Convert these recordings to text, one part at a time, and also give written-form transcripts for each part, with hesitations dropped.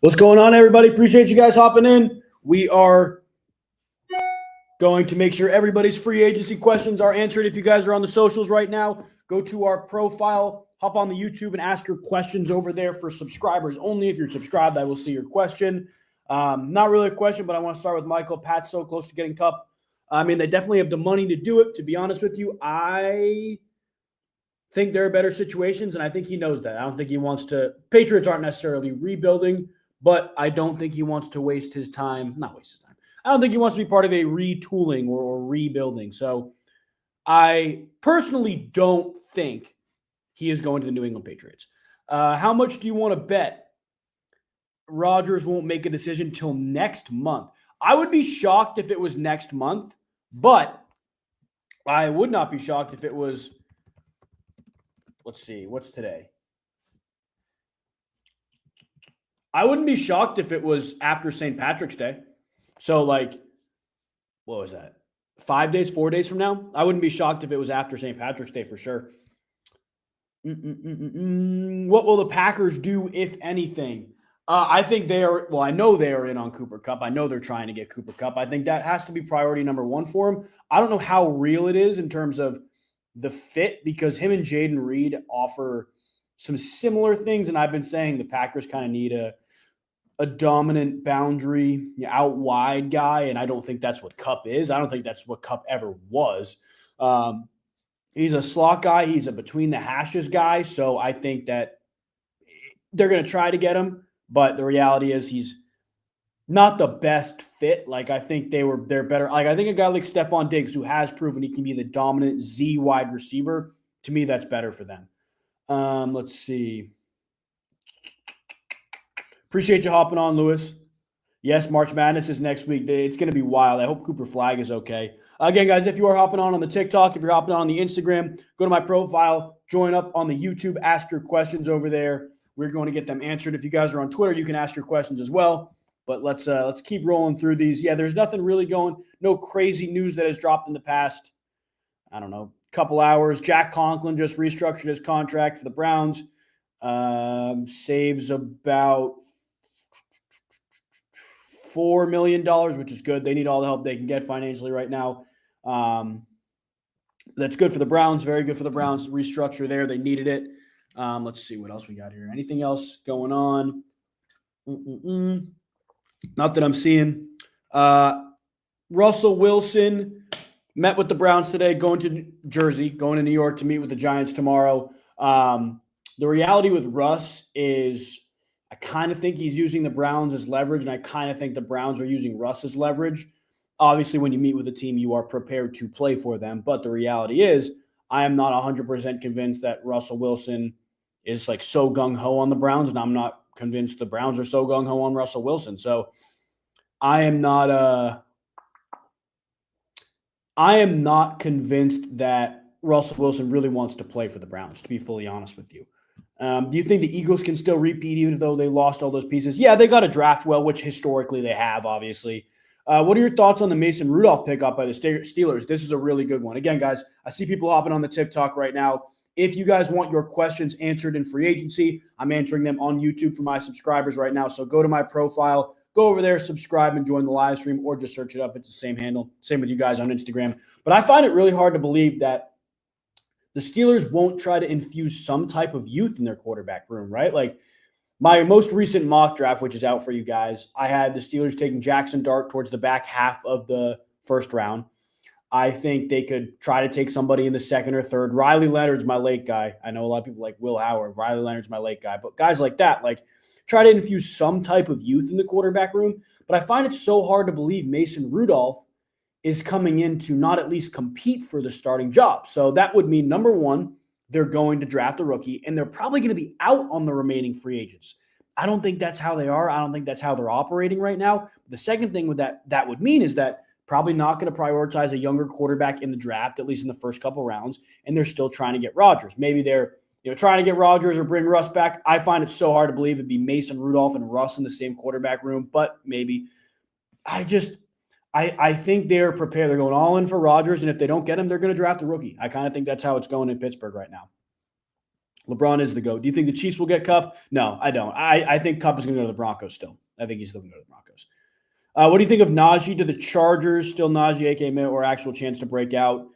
What's going on, everybody? Appreciate you guys hopping in. We are going to make sure everybody's free agency questions are answered. If you guys are on the socials right now, go to our profile, hop on the YouTube, and ask your questions over there for subscribers only. If you're subscribed, I will see your question. Not really a question, but I want to start with Michael. Pat's so close to getting Cup. I mean, they definitely have the money to do it. To be honest with you, I think there are better situations, and I think he knows that. I don't think he wants to – Patriots aren't necessarily rebuilding, but I don't think he wants to waste his time – not waste his time. I don't think he wants to be part of a retooling or rebuilding. So I personally don't think he is going to the New England Patriots. How much do you want to bet Rodgers won't make a decision till next month? I would be shocked if it was next month, but I would not be shocked if it was – let's see, what's today? I wouldn't be shocked if it was after St. Patrick's Day. So, like, what was that? 4 days from now? I wouldn't be shocked if it was after St. Patrick's Day for sure. What will the Packers do, if anything? I think they are – well, I know they are in on Cooper Kupp. I know they're trying to get Cooper Kupp. I think that has to be priority number one for him. I don't know how real it is in terms of the fit, because him and Jaden Reed offer some similar things, and I've been saying the Packers kind of need a dominant boundary out wide guy, and I don't think that's what Kupp is. I don't think that's what Kupp ever was. He's a slot guy. He's a between the hashes guy, so I think that they're going to try to get him, but the reality is he's not the best fit. Like, I think they're better. Like, I think a guy like Stephon Diggs, who has proven he can be the dominant Z wide receiver, to me, that's better for them. Let's see. Appreciate you hopping on, Lewis. Yes, March Madness is next week. It's going to be wild. I hope Cooper Flag is okay. Again, guys, if you are hopping on the TikTok, if you're hopping on the Instagram, go to my profile, join up on the YouTube, ask your questions over there. We're going to get them answered. If you guys are on Twitter, you can ask your questions as well. But let's keep rolling through these. Yeah, there's nothing really going, no crazy news that has dropped in the past, I don't know, couple hours. Jack Conklin just restructured his contract for the Browns. Saves about $4 million, which is good. They need all the help they can get financially right now. That's good for the Browns. Very good for the Browns. Restructure there. They needed it. Let's see what else we got here. Anything else going on? Not that I'm seeing. Russell Wilson met with the Browns today, going to Jersey, going to New York to meet with the Giants tomorrow. The reality with Russ is I kind of think he's using the Browns as leverage, and I kind of think the Browns are using Russ as leverage. Obviously, when you meet with a team, you are prepared to play for them. But the reality is I am not 100% convinced that Russell Wilson is like so gung-ho on the Browns, and I'm not convinced the Browns are so gung-ho on Russell Wilson. So I am not convinced that Russell Wilson really wants to play for the Browns, to be fully honest with you. Do you think the Eagles can still repeat even though they lost all those pieces? Yeah, they got to draft well, which historically they have, obviously. What are your thoughts on the Mason Rudolph pickup by the Steelers? This is a really good one. Again, guys, I see people hopping on the TikTok right now. If you guys want your questions answered in free agency, I'm answering them on YouTube for my subscribers right now. So go to my profile, go over there, subscribe, and join the live stream, or just search it up. It's the same handle. Same with you guys on Instagram. But I find it really hard to believe that the Steelers won't try to infuse some type of youth in their quarterback room, right? Like my most recent mock draft, which is out for you guys, I had the Steelers taking Jackson Dart towards the back half of the first round. I think they could try to take somebody in the second or third. Riley Leonard's my late guy. I know a lot of people like Will Howard. Riley Leonard's my late guy. But guys like that, like try to infuse some type of youth in the quarterback room. But I find it so hard to believe Mason Rudolph is coming in to not at least compete for the starting job. So that would mean, number one, they're going to draft a rookie, and they're probably going to be out on the remaining free agents. I don't think that's how they are. I don't think that's how they're operating right now. The second thing with that would mean is that probably not going to prioritize a younger quarterback in the draft, at least in the first couple rounds, and they're still trying to get Rodgers. Maybe they're trying to get Rodgers or bring Russ back. I find it so hard to believe it'd be Mason Rudolph and Russ in the same quarterback room, but maybe. I think they're prepared. They're going all in for Rodgers, and if they don't get him, they're going to draft a rookie. I kind of think that's how it's going in Pittsburgh right now. LeBron is the GOAT. Do you think the Chiefs will get Cup? No, I don't. I think Cup is going to go to the Broncos still. I think he's still going to go to the Broncos. What do you think of Najee to the Chargers? Still Najee, a.k.a. or actual chance to break out?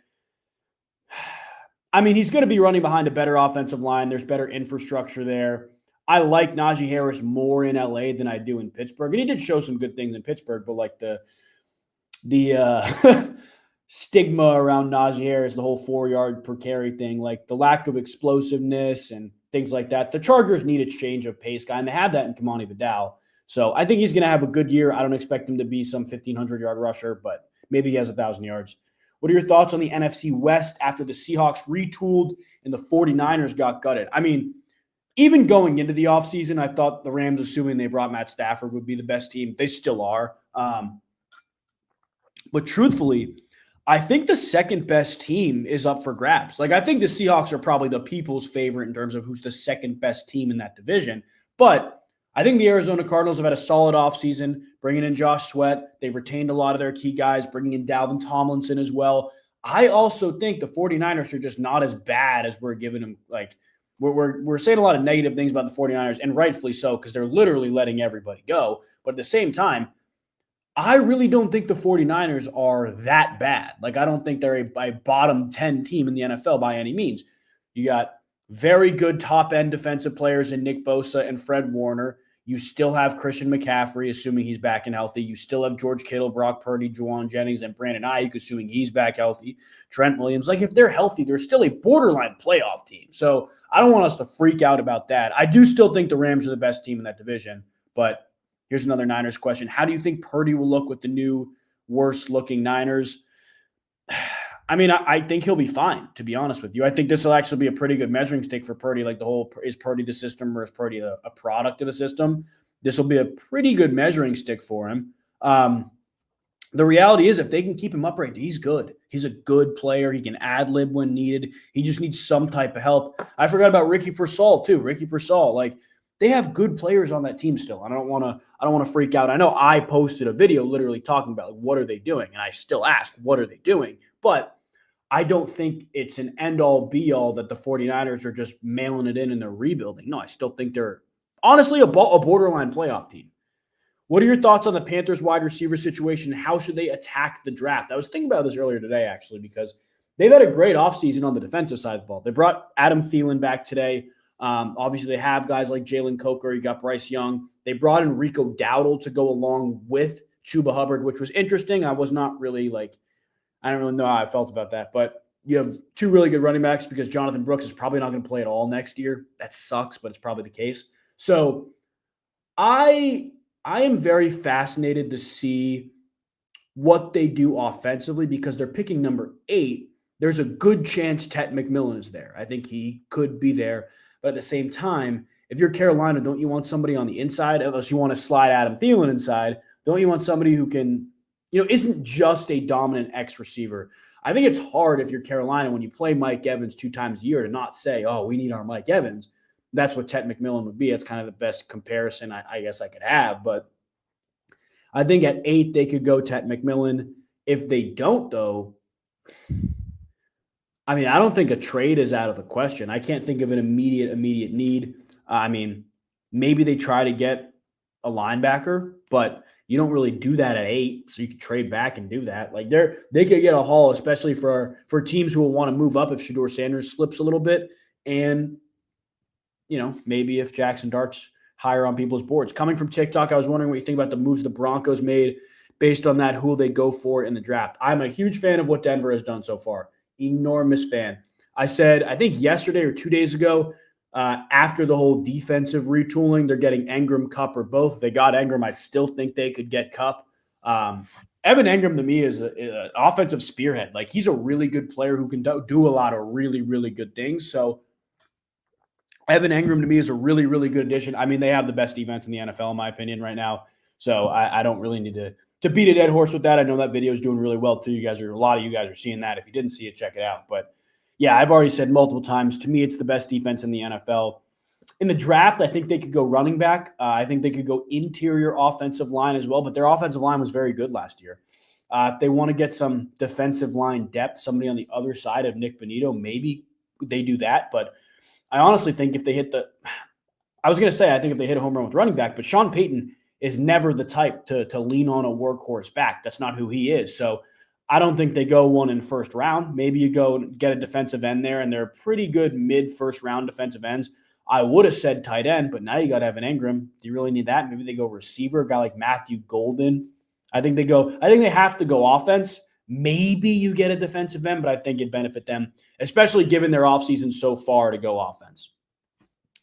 I mean, he's going to be running behind a better offensive line. There's better infrastructure there. I like Najee Harris more in LA than I do in Pittsburgh. And he did show some good things in Pittsburgh, but like the stigma around Najee Harris, the whole 4 yard per carry thing, like the lack of explosiveness and things like that. The Chargers need a change of pace guy, and they have that in Kamani Vidal. So I think he's going to have a good year. I don't expect him to be some 1,500-yard rusher, but maybe he has 1,000 yards. What are your thoughts on the NFC West after the Seahawks retooled and the 49ers got gutted? I mean, even going into the offseason, I thought the Rams, assuming they brought Matt Stafford, would be the best team. They still are. But truthfully, I think the second best team is up for grabs. Like, I think the Seahawks are probably the people's favorite in terms of who's the second best team in that division. But I think the Arizona Cardinals have had a solid offseason, bringing in Josh Sweat. They've retained a lot of their key guys, bringing in Dalvin Tomlinson as well. I also think the 49ers are just not as bad as we're giving them. Like, we're saying a lot of negative things about the 49ers, and rightfully so, because they're literally letting everybody go. But at the same time, I really don't think the 49ers are that bad. Like, I don't think they're a bottom 10 team in the NFL by any means. You got very good top-end defensive players in Nick Bosa and Fred Warner. You still have Christian McCaffrey, assuming he's back and healthy. You still have George Kittle, Brock Purdy, Juwan Jennings, and Brandon Ayuk, assuming he's back healthy. Trent Williams. Like, if they're healthy, they're still a borderline playoff team. So I don't want us to freak out about that. I do still think the Rams are the best team in that division, but here's another Niners question. How do you think Purdy will look with the new, worse-looking Niners? I mean, I think he'll be fine, to be honest with you. I think this will actually be a pretty good measuring stick for Purdy. Like, the whole, is Purdy the system or is Purdy a product of the system? This will be a pretty good measuring stick for him. The reality is, if they can keep him upright, he's good. He's a good player. He can ad-lib when needed. He just needs some type of help. I forgot about Ricky Pearsall, too. Ricky Pearsall, like, they have good players on that team still. I don't want to freak out. I know I posted a video literally talking about, like, what are they doing? And I still ask, what are they doing? But I don't think it's an end-all, be-all that the 49ers are just mailing it in and they're rebuilding. No, I still think they're honestly a borderline playoff team. What are your thoughts on the Panthers wide receiver situation? How should they attack the draft? I was thinking about this earlier today, actually, because they've had a great offseason on the defensive side of the ball. They brought Adam Thielen back today. Obviously, they have guys like Jalen Coker. You got Bryce Young. They brought in Rico Dowdle to go along with Chuba Hubbard, which was interesting. I was not really I don't really know how I felt about that. But you have two really good running backs because Jonathan Brooks is probably not going to play at all next year. That sucks, but it's probably the case. So I am very fascinated to see what they do offensively because they're picking number 8. There's a good chance Tet McMillan is there. I think he could be there. But at the same time, if you're Carolina, don't you want somebody on the inside? Unless you want to slide Adam Thielen inside, don't you want somebody who can, isn't just a dominant X receiver? I think it's hard if you're Carolina when you play Mike Evans 2 times a year to not say, oh, we need our Mike Evans. That's what Tet McMillan would be. It's kind of the best comparison I guess I could have. But I think at 8, they could go Tet McMillan. If they don't, though, I mean, I don't think a trade is out of the question. I can't think of an immediate need. I mean, maybe they try to get a linebacker, but you don't really do that at 8, so you could trade back and do that. Like, they could get a haul, especially for teams who will want to move up if Shedeur Sanders slips a little bit, and maybe if Jackson Dart's higher on people's boards. Coming from TikTok, I was wondering what you think about the moves the Broncos made based on that, who they go for in the draft. I'm a huge fan of what Denver has done so far. Enormous fan. I said, I think yesterday or 2 days ago, after the whole defensive retooling, they're getting Engram, Kupp, or both. If they got Engram, I still think they could get Kupp. Evan Engram, to me, is an offensive spearhead. Like, he's a really good player who can do a lot of really, really good things. So Evan Engram, to me, is a really, really good addition. I mean, they have the best defense in the NFL, in my opinion, right now. So I don't really need to beat a dead horse with that. I know that video is doing really well, too. A lot of you guys are seeing that. If you didn't see it, check it out. But yeah, I've already said multiple times, to me, it's the best defense in the NFL. In the draft, I think they could go running back. I think they could go interior offensive line as well, but their offensive line was very good last year. If they want to get some defensive line depth, somebody on the other side of Nick Bonito, maybe they do that. But I honestly think if they hit the – I was going to say I think if they hit a home run with running back, but Sean Payton is never the type to lean on a workhorse back. That's not who he is. So I don't think they go one in first round. Maybe you go get a defensive end there, and they're pretty good mid-first round defensive ends. I would have said tight end, but now you got Evan Ingram. Do you really need that? Maybe they go receiver, a guy like Matthew Golden. I think they have to go offense. Maybe you get a defensive end, but I think it'd benefit them, especially given their offseason so far, to go offense.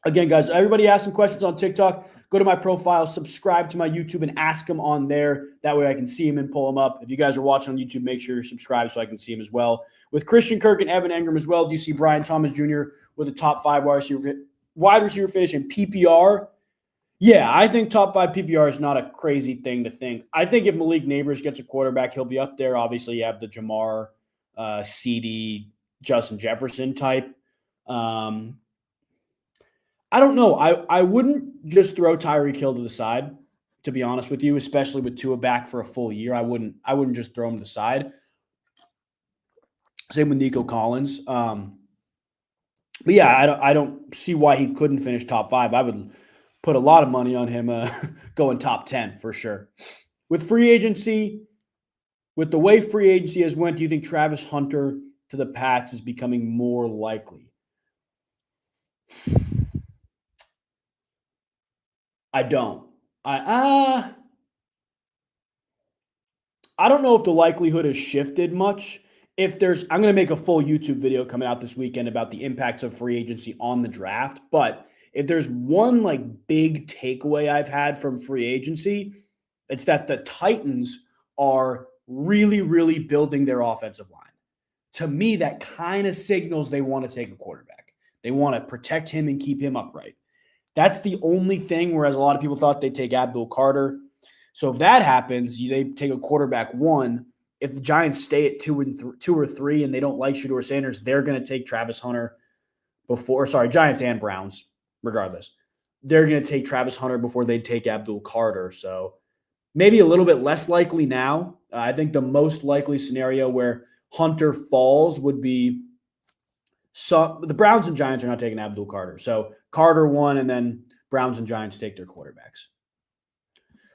Again, guys, everybody ask some questions on TikTok. Go to my profile, subscribe to my YouTube, and ask them on there. That way I can see them and pull them up. If you guys are watching on YouTube, make sure you're subscribed so I can see them as well. With Christian Kirk and Evan Ingram as well, do you see Brian Thomas Jr. with a top 5 wide receiver finish in PPR? Yeah, I think top 5 PPR is not a crazy thing to think. I think if Malik Neighbors gets a quarterback, he'll be up there. Obviously, you have the Jamar, CD, Justin Jefferson type. I don't know. I wouldn't just throw Tyreek Hill to the side, to be honest with you, especially with Tua back for a full year. I wouldn't just throw him to the side. Same with Nico Collins. But yeah, I don't see why he couldn't finish top 5. I would put a lot of money on him going top 10 for sure. With free agency, with the way free agency has went, do you think Travis Hunter to the Pats is becoming more likely? I don't. I don't know if the likelihood has shifted much. I'm going to make a full YouTube video coming out this weekend about the impacts of free agency on the draft. But if there's one big takeaway I've had from free agency, it's that the Titans are really, really building their offensive line. To me, that kind of signals they want to take a quarterback. They want to protect him and keep him upright. That's the only thing, whereas a lot of people thought they'd take Abdul Carter. So if that happens, they take a quarterback 1. If the Giants stay at 2 or 3 and they don't like Shedeur Sanders, they're going to take Travis Hunter Giants and Browns, regardless. They're going to take Travis Hunter before they take Abdul Carter. So maybe a little bit less likely now. I think the most likely scenario where Hunter falls would be the Browns and Giants are not taking Abdul Carter. So Carter 1, and then Browns and Giants take their quarterbacks.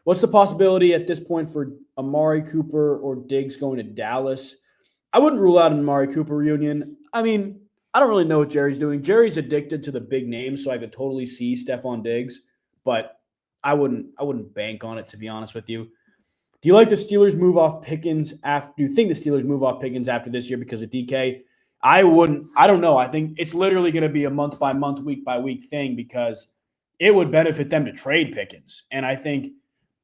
What's the possibility at this point for Amari Cooper or Diggs going to Dallas? I wouldn't rule out an Amari Cooper reunion. I mean, I don't really know what Jerry's doing. Jerry's addicted to the big names, so I could totally see Stephon Diggs, but I wouldn't bank on it, to be honest with you. Do you like the Steelers move off Pickens after? Do you think the Steelers move off Pickens after this year because of DK? I wouldn't. I don't know. I think it's literally going to be a month-by-month, week-by-week thing because it would benefit them to trade Pickens. And I think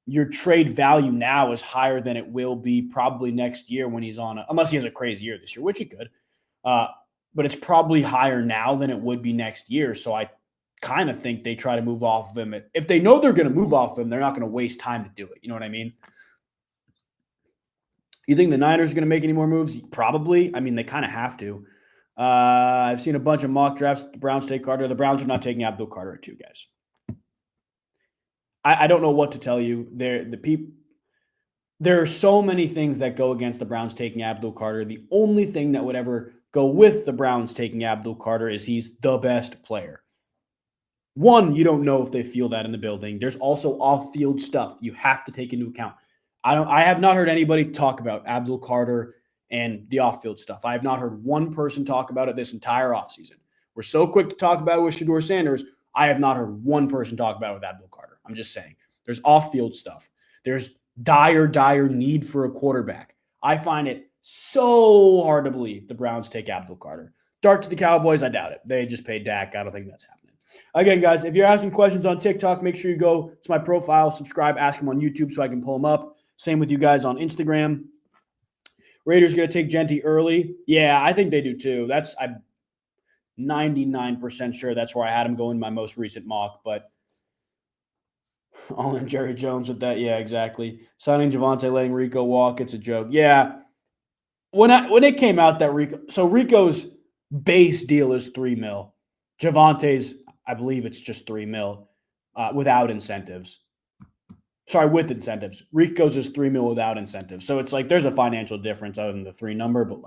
your trade value now is higher than it will be probably next year when he's unless he has a crazy year this year, which he could. But it's probably higher now than it would be next year. So I kind of think they try to move off of him. If they know they're going to move off of him, they're not going to waste time to do it. You know what I mean? You think the Niners are going to make any more moves? Probably. I mean, they kind of have to. I've seen a bunch of mock drafts. The Browns take Carter. The Browns are not taking Abdul Carter at 2, guys. I don't know what to tell you. There are so many things that go against the Browns taking Abdul Carter. The only thing that would ever go with the Browns taking Abdul Carter is he's the best player. One, you don't know if they feel that in the building. There's also off-field stuff you have to take into account. I have not heard anybody talk about Abdul Carter and the off-field stuff. I have not heard one person talk about it this entire offseason. We're so quick to talk about it with Shedeur Sanders. I have not heard one person talk about it with Abdul Carter. I'm just saying. There's off-field stuff. There's dire need for a quarterback. I find it so hard to believe the Browns take Abdul Carter. Dart to the Cowboys, I doubt it. They just paid Dak. I don't think that's happening. Again, guys, if you're asking questions on TikTok, make sure you go to my profile, subscribe, ask them on YouTube so I can pull them up. Same with you guys on Instagram. Raiders going to take Genti early. Yeah, I think they do too. I'm 99% sure that's where I had him go in my most recent mock, but all in Jerry Jones with that. Yeah, exactly. Signing Javonte, letting Rico walk, it's a joke. Yeah. When it came out that Rico's base deal is $3 million. Javonte's, I believe it's just $3 million without incentives. Sorry, with incentives. Rico's is $3 million without incentives. So it's there's a financial difference other than the 3 number, but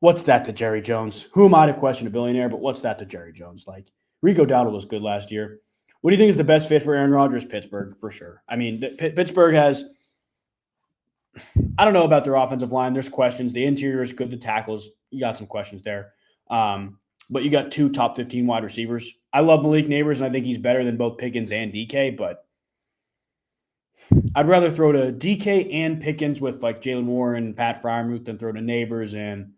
What's that to Jerry Jones? Who am I to question a billionaire? But what's that to Jerry Jones? Like Rico Dowdle was good last year. What do you think is the best fit for Aaron Rodgers? Pittsburgh, for sure. I mean, Pittsburgh has. I don't know about their offensive line. There's questions. The interior is good. The tackles, you got some questions there. But you got 2 top 15 wide receivers. I love Malik Neighbors, and I think he's better than both Pickens and DK, but I'd rather throw to DK and Pickens with like Jalen Warren, Pat Fryermuth than throw to Neighbors and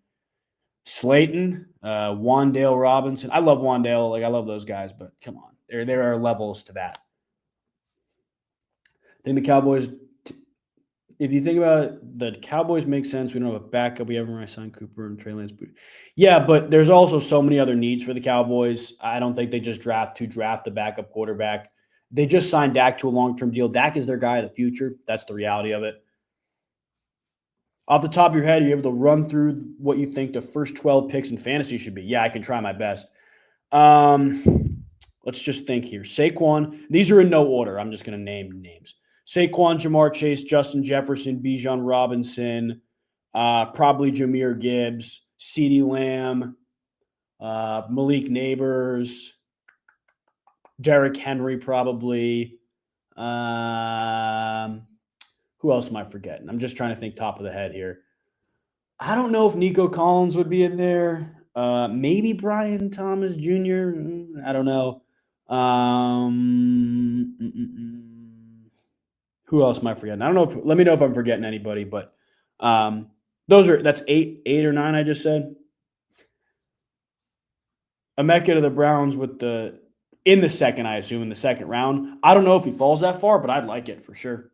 Slayton, Wandale Robinson. I love Wandale. Like, I love those guys, but come on. There are levels to that. I think the Cowboys, if you think about it, the Cowboys make sense. We don't have a backup. We haven't signed Cooper and Trey Lance. Yeah, but there's also so many other needs for the Cowboys. I don't think they just draft the backup quarterback. They just signed Dak to a long-term deal. Dak is their guy of the future. That's the reality of it. Off the top of your head, are you able to run through what you think the first 12 picks in fantasy should be? Yeah, I can try my best. Let's just think here. Saquon. These are in no order. I'm just going to name names. Saquon, Jamar Chase, Justin Jefferson, Bijan Robinson, probably Jahmyr Gibbs, CeeDee Lamb, Malik Neighbors, Derrick Henry probably. Who else am I forgetting? I'm just trying to think top of the head here. I don't know if Nico Collins would be in there. Maybe Brian Thomas Jr. I don't know. Who else am I forgetting? I don't know. Let me know if I'm forgetting anybody, but that's eight or nine I just said. Emeka to the Browns in the second, I assume, in the second round. I don't know if he falls that far, but I'd like it for sure.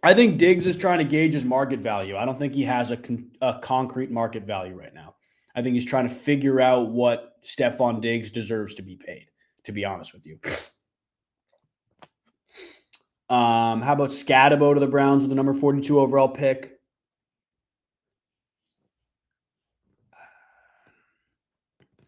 I think Diggs is trying to gauge his market value. I don't think he has a concrete market value right now. I think he's trying to figure out what Stephon Diggs deserves to be paid, to be honest with you. How about Scatabo to the Browns with the number 42 overall pick?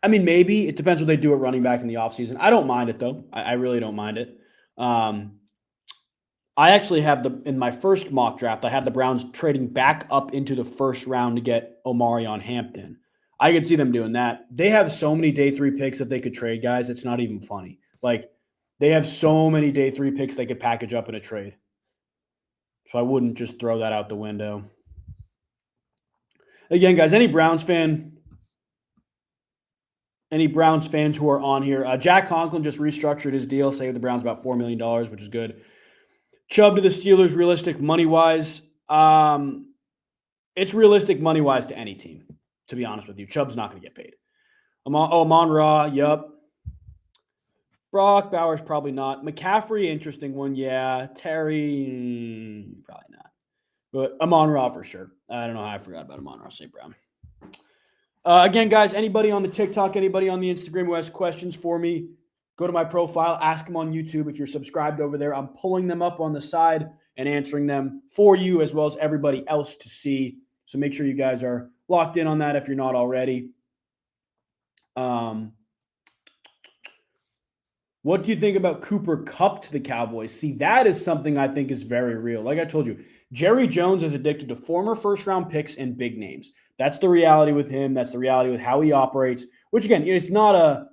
I mean, maybe. It depends what they do at running back in the offseason. I don't mind it, though. I really don't mind it. I actually have in my first mock draft, I had the Browns trading back up into the first round to get Omarion Hampton. I could see them doing that. They have so many day 3 picks that they could trade, guys. It's not even funny. Like, they have so many day 3 picks they could package up in a trade. So I wouldn't just throw that out the window. Again, guys, any Browns fans who are on here, Jack Conklin just restructured his deal, saved the Browns about $4 million, which is good. Chubb to the Steelers, realistic money-wise. It's realistic money-wise to any team, to be honest with you. Chubb's not going to get paid. Amon-Ra, yep. Brock Bowers, probably not. McCaffrey, interesting one, yeah. Terry, probably not. But Amon-Ra for sure. I don't know how I forgot about Amon-Ra St. Brown. Again, guys, anybody on the TikTok, anybody on the Instagram who has questions for me, go to my profile, ask them on YouTube. If you're subscribed over there, I'm pulling them up on the side and answering them for you as well as everybody else to see. So make sure you guys are locked in on that if you're not already. What do you think about Cooper Kupp to the Cowboys? See, that is something I think is very real. Like I told you, Jerry Jones is addicted to former first-round picks and big names. That's the reality with him. That's the reality with how he operates, which, again, it's not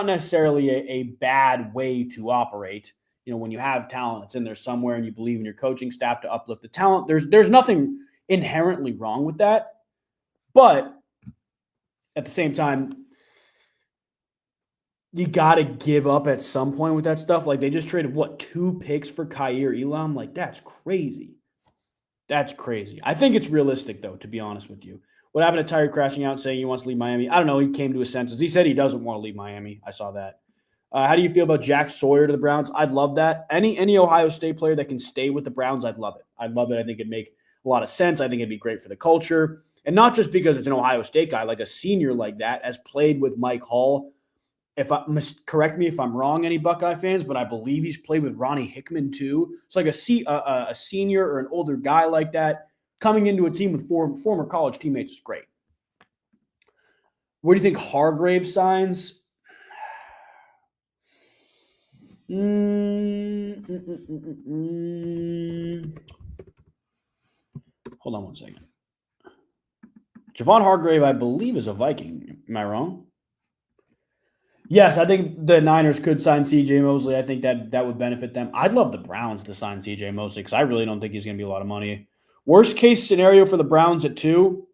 necessarily a bad way to operate. You know, when you have talent, it's in there somewhere and you believe in your coaching staff to uplift the talent. There's nothing inherently wrong with that. But at the same time, you got to give up at some point with that stuff. Like, they just traded, 2 picks for Kaiir Elam? Like, that's crazy. That's crazy. I think it's realistic, though, to be honest with you. What happened to Tyree crashing out saying he wants to leave Miami? I don't know. He came to his senses. He said he doesn't want to leave Miami. I saw that. How do you feel about Jack Sawyer to the Browns? I'd love that. Any Ohio State player that can stay with the Browns, I'd love it. I'd love it. I think it'd make a lot of sense. I think it'd be great for the culture. And not just because it's an Ohio State guy, like a senior like that, has played with Mike Hall. Correct me if I'm wrong, any Buckeye fans, but I believe he's played with Ronnie Hickman too. It's like a senior or an older guy like that coming into a team with former college teammates is great. Where do you think Hargrave signs? Hold on one second. Javon Hargrave, I believe, is a Viking. Am I wrong? Yes, I think the Niners could sign CJ Mosley. I think that would benefit them. I'd love the Browns to sign CJ Mosley because I really don't think he's going to be a lot of money. Worst case scenario for the Browns at 2,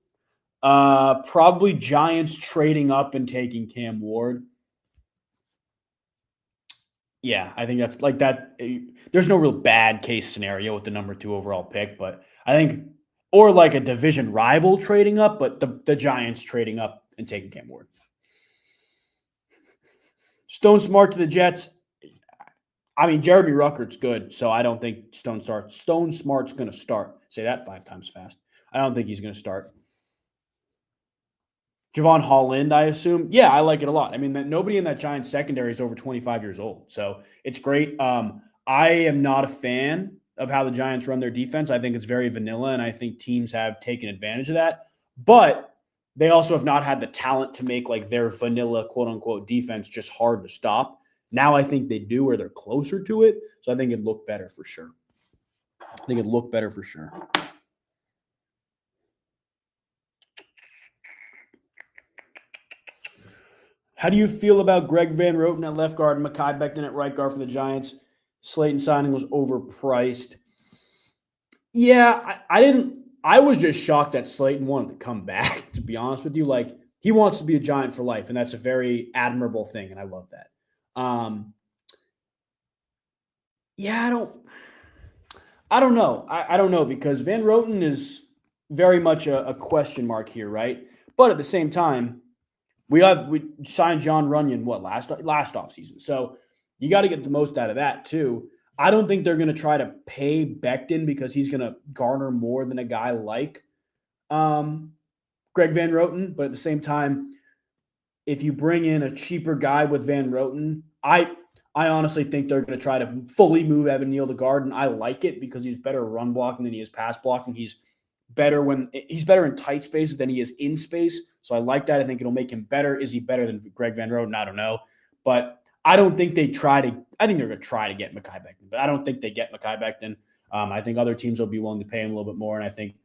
probably Giants trading up and taking Cam Ward. Yeah, I think that's like that. There's no real bad case scenario with the number 2 overall pick, but I think, or like a division rival trading up, but the Giants trading up and taking Cam Ward. Stone Smart to the Jets. I mean, Jeremy Ruckert's good, so I don't think Stone Smart's going to start. Say that 5 times fast. I don't think he's going to start. Javon Holland, I assume. Yeah, I like it a lot. I mean, nobody in that Giants secondary is over 25 years old, so it's great. I am not a fan of how the Giants run their defense. I think it's very vanilla, and I think teams have taken advantage of that. But they also have not had the talent to make like their vanilla quote unquote defense just hard to stop. Now I think they do, or they're closer to it. So I think it'd look better for sure. How do you feel about Greg Van Roten at left guard and Mekhi Becton at right guard for the Giants? Slayton signing was overpriced. Yeah, I didn't. I was just shocked that Slayton wanted to come back, to be honest with you. Like, he wants to be a Giant for life, and that's a very admirable thing, and I love that. Yeah, I don't know. I don't know because Van Roten is very much a question mark here, right? But at the same time, we signed John Runyon last offseason. So you got to get the most out of that too. I don't think they're going to try to pay Becton because he's going to garner more than a guy like Greg Van Roten. But at the same time, if you bring in a cheaper guy with Van Roten, I honestly think they're going to try to fully move Evan Neal to guard, and I like it because he's better run blocking than he is pass blocking. He's better in tight spaces than he is in space. So I like that. I think it'll make him better. Is he better than Greg Van Roten? I don't know. But I don't think I think they're going to try to get Mekhi Becton, but I don't think they get Mekhi Becton. I think other teams will be willing to pay him a little bit more, and I think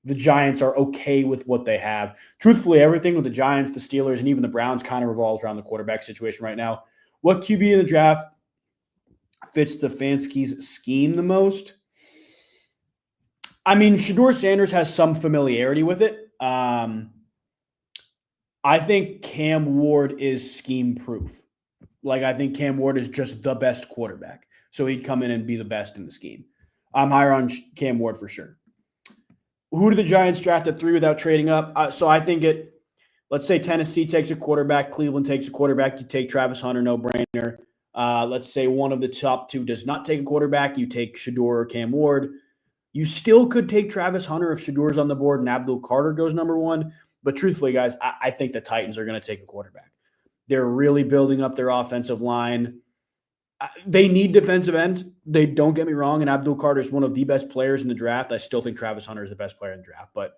the Giants are okay with what they have. Truthfully, everything with the Giants, the Steelers, and even the Browns kind of revolves around the quarterback situation right now. What QB in the draft fits Stefanski's scheme the most? I mean, Shedeur Sanders has some familiarity with it. I think Cam Ward is scheme proof. Like, I think Cam Ward is just the best quarterback. So he'd come in and be the best in the scheme. I'm higher on Cam Ward for sure. Who do the Giants draft at 3 without trading up? So I think let's say Tennessee takes a quarterback, Cleveland takes a quarterback, you take Travis Hunter, no brainer. Let's say one of the top 2 does not take a quarterback, you take Shedeur or Cam Ward. You still could take Travis Hunter if Shadeur's on the board and Abdul Carter goes number 1. But truthfully, guys, I think the Titans are going to take a quarterback. They're really building up their offensive line. They need defensive ends. They don't get me wrong, and Abdul Carter is one of the best players in the draft. I still think Travis Hunter is the best player in the draft, but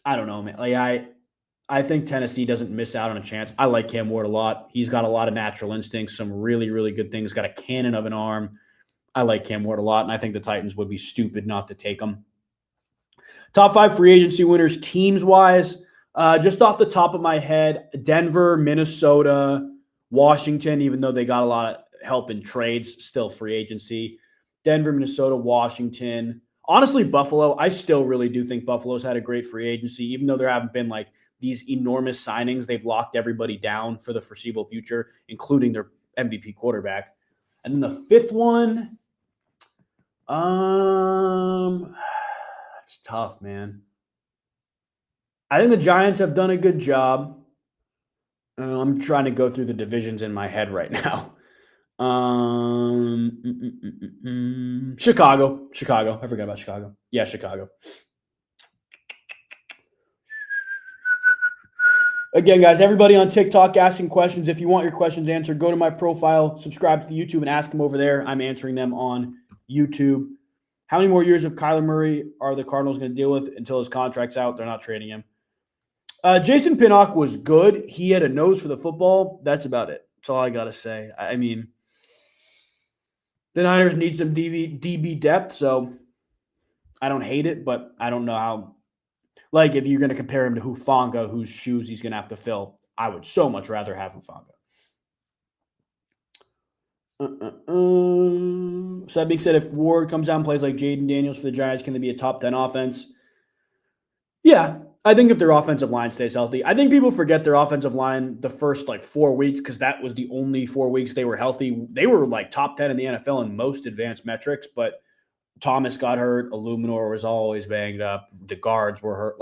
I don't know, man. Like I think Tennessee doesn't miss out on a chance. I like Cam Ward a lot. He's got a lot of natural instincts, some really, really good things. Got a cannon of an arm. I like Cam Ward a lot, and I think the Titans would be stupid not to take him. Top 5 free agency winners teams-wise. Just off the top of my head, Denver, Minnesota, Washington, even though they got a lot of help in trades, still free agency. Denver, Minnesota, Washington. Honestly, Buffalo, I still really do think Buffalo's had a great free agency, even though there haven't been like these enormous signings. They've locked everybody down for the foreseeable future, including their MVP quarterback. And then the 5th one, that's tough, man. I think the Giants have done a good job. I'm trying to go through the divisions in my head right now. Chicago. I forgot about Chicago. Yeah, Chicago. Again, guys, everybody on TikTok asking questions. If you want your questions answered, go to my profile, subscribe to the YouTube, and ask them over there. I'm answering them on YouTube. How many more years of Kyler Murray are the Cardinals going to deal with until his contract's out? They're not trading him. Jason Pinnock was good. He had a nose for the football. That's about it. That's all I got to say. I mean, the Niners need some DB depth, so I don't hate it, but I don't know how. Like if you're going to compare him to Hufanga, whose shoes he's going to have to fill, I would so much rather have Hufanga. So that being said, if Ward comes out and plays like Jaden Daniels for the Giants, can they be a top 10 offense? Yeah, I think if their offensive line stays healthy. I think people forget their offensive line the first 4 weeks because that was the only 4 weeks they were healthy. They were top 10 in the NFL in most advanced metrics, but Thomas got hurt. Illuminor was always banged up. The guards were hurt.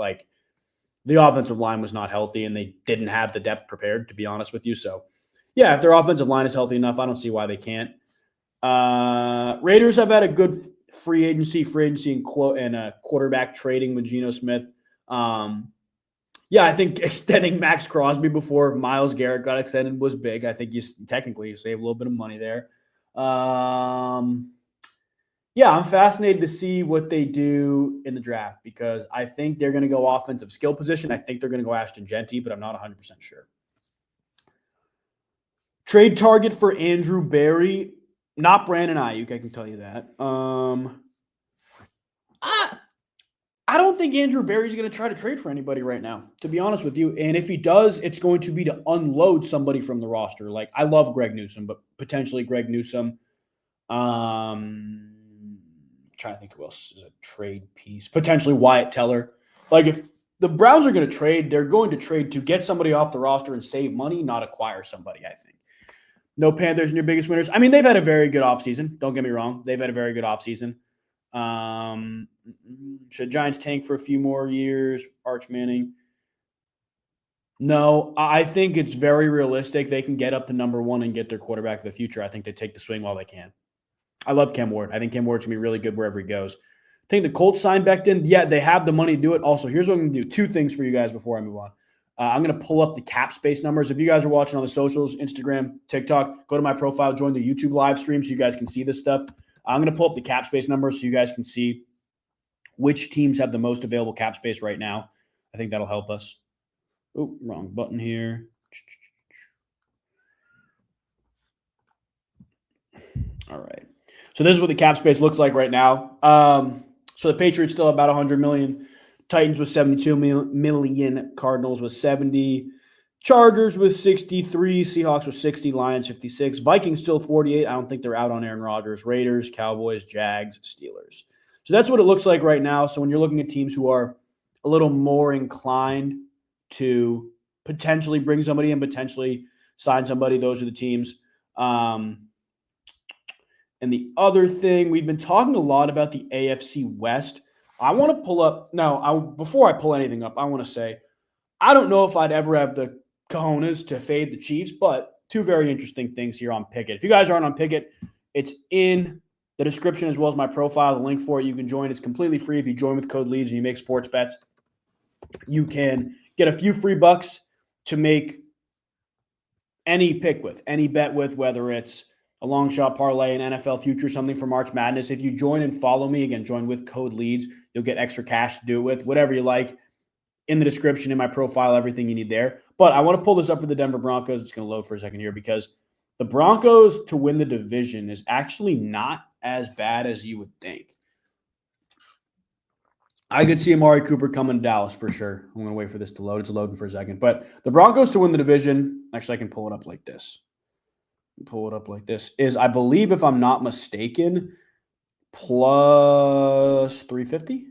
The offensive line was not healthy, and they didn't have the depth prepared, to be honest with you. So, yeah, if their offensive line is healthy enough, I don't see why they can't. Raiders have had a good free agency and quarterback trading with Geno Smith. I think extending Max Crosby before Myles Garrett got extended was big. I think you saved a little bit of money there. I'm fascinated to see what they do in the draft because I think they're going to go offensive skill position. I think they're going to go Ashton Genty, but I'm not 100% sure. Trade target for Andrew Berry, not Brandon Ayuk, I can tell you that. I don't think Andrew Berry's going to try to trade for anybody right now, to be honest with you. And if he does, it's going to be to unload somebody from the roster. I love Greg Newsome, but potentially Greg Newsome. I'm trying to think who else is a trade piece. Potentially Wyatt Teller. If the Browns are going to trade, they're going to trade to get somebody off the roster and save money, not acquire somebody, I think. No Panthers in your biggest winners. I mean, they've had a very good offseason. Don't get me wrong. They've had a very good offseason. Should Giants tank for a few more years? Arch Manning. No, I think it's very realistic. They can get up to number one and get their quarterback of the future. I think they take the swing while they can. I love Cam Ward. I think Cam Ward's going to be really good wherever he goes. I think the Colts signed Becton. Yeah, they have the money to do it. Also, here's what I'm going to do. 2 things for you guys before I move on. I'm going to pull up the cap space numbers. If you guys are watching on the socials, Instagram, TikTok, go to my profile, join the YouTube live stream so you guys can see this stuff. I'm going to pull up the cap space numbers so you guys can see which teams have the most available cap space right now. I think that'll help us. Oh, wrong button here. All right. So this is what the cap space looks like right now. So the Patriots still have about 100 million. Titans with 72 million. Cardinals with 70. Chargers with 63. Seahawks with 60. Lions 56. Vikings still 48. I don't think they're out on Aaron Rodgers. Raiders, Cowboys, Jags, Steelers. So that's what it looks like right now. So when you're looking at teams who are a little more inclined to potentially bring somebody in, potentially sign somebody, those are the teams. And the other thing, we've been talking a lot about the AFC West. I want to pull up – before I pull anything up, I want to say I don't know if I'd ever have the cojones to fade the Chiefs, but 2 very interesting things here on Pikkit. If you guys aren't on Pikkit, it's in the description as well as my profile. The link for it, you can join. It's completely free. If you join with code LEADS and you make sports bets, you can get a few free bucks to make any pick with, any bet with, whether it's a long shot parlay, an NFL future, something for March Madness. If you join and follow me, again, join with code LEADS, you'll get extra cash to do it with, whatever you like. In the description, in my profile, everything you need there. But I want to pull this up for the Denver Broncos. It's going to load for a second here because the Broncos to win the division is actually not as bad as you would think. I could see Amari Cooper coming to Dallas for sure. I'm going to wait for this to load. It's loading for a second. But the Broncos to win the division, actually I can pull it up like this. Is, I believe, if I'm not mistaken, plus 350?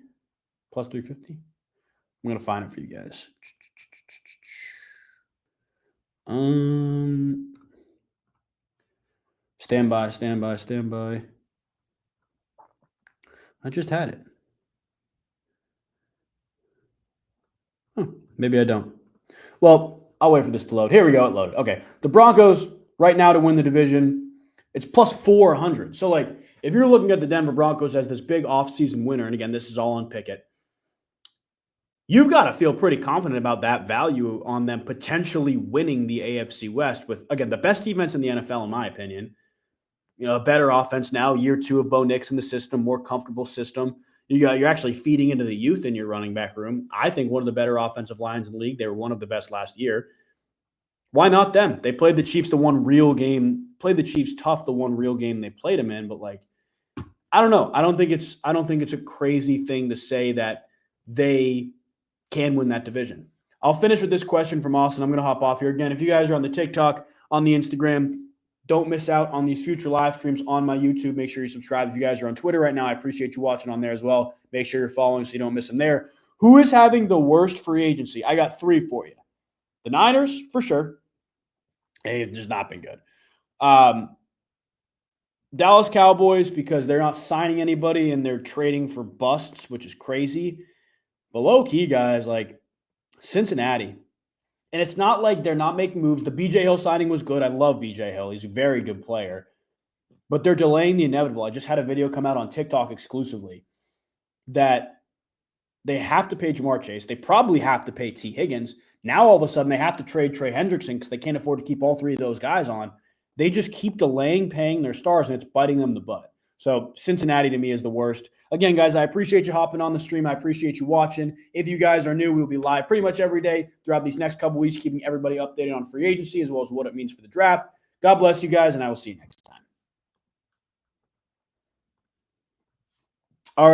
Plus 350? I'm going to find it for you guys. Stand by. I just had it. Maybe I don't. Well, I'll wait for this to load. Here we go. It loaded. Okay. The Broncos right now to win the division, it's plus 400. So, if you're looking at the Denver Broncos as this big offseason winner, and again, this is all on Pikkit, you've got to feel pretty confident about that value on them potentially winning the AFC West with, again, the best defense in the NFL, in my opinion. A better offense now, year 2 of Bo Nix in the system, more comfortable system. You're actually feeding into the youth in your running back room. I think one of the better offensive lines in the league. They were one of the best last year. Why not them? They played the Chiefs the one real game, played the Chiefs tough the one real game they played them in, but I don't know. I don't think it's a crazy thing to say that they can win that division. I'll finish with this question from Austin. I'm going to hop off here again. If you guys are on the TikTok, on the Instagram, don't miss out on these future live streams on my YouTube. Make sure you subscribe. If you guys are on Twitter right now, I appreciate you watching on there as well. Make sure you're following so you don't miss them there. Who is having the worst free agency? I got 3 for you. The Niners, for sure. They've just not been good. Dallas Cowboys, because they're not signing anybody and they're trading for busts, which is crazy. But low-key, guys, like Cincinnati. And it's not like they're not making moves. The B.J. Hill signing was good. I love B.J. Hill. He's a very good player. But they're delaying the inevitable. I just had a video come out on TikTok exclusively that they have to pay Jamar Chase. They probably have to pay T. Higgins. Now, all of a sudden, they have to trade Trey Hendrickson because they can't afford to keep all 3 of those guys on. They just keep delaying paying their stars, and it's biting them in the butt. So Cincinnati, to me, is the worst. Again, guys, I appreciate you hopping on the stream. I appreciate you watching. If you guys are new, we'll be live pretty much every day throughout these next couple weeks, keeping everybody updated on free agency as well as what it means for the draft. God bless you guys, and I will see you next time. All right.